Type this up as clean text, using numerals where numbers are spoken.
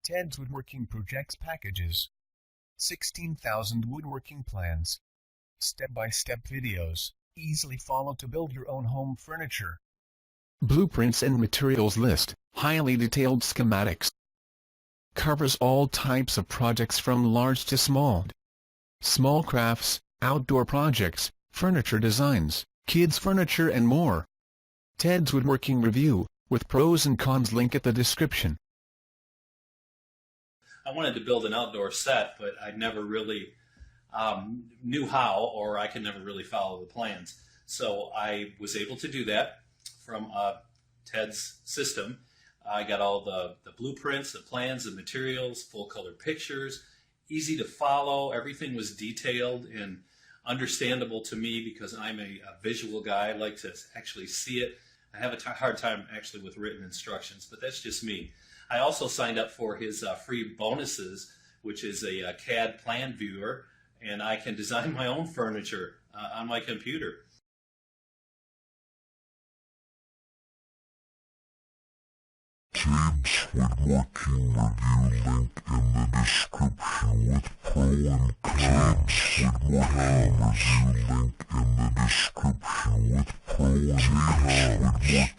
Teds Woodworking projects packages, 16,000 woodworking plans, step-by-step videos, easily follow to build your own home furniture. Blueprints and materials list, highly detailed schematics. Covers all types of projects from large to small. Small crafts, outdoor projects, furniture designs, kids furniture and more. Teds Woodworking review, with pros and cons, link at the description. I wanted to build an outdoor set, but I never really knew how, or I could never really follow the plans. So I was able to do that from Ted's system. I got all the blueprints, the plans, the materials, full color pictures, easy to follow. Everything was detailed and understandable to me because I'm a visual guy. I like to actually see it. I have a hard time actually with written instructions, but that's just me. I also signed up for his free bonuses, which is a CAD plan viewer, and I can design my own furniture on my computer. Teds Woodworking review link in the description with pro and cons. Teds Woodworking review link in the description with pro and cons.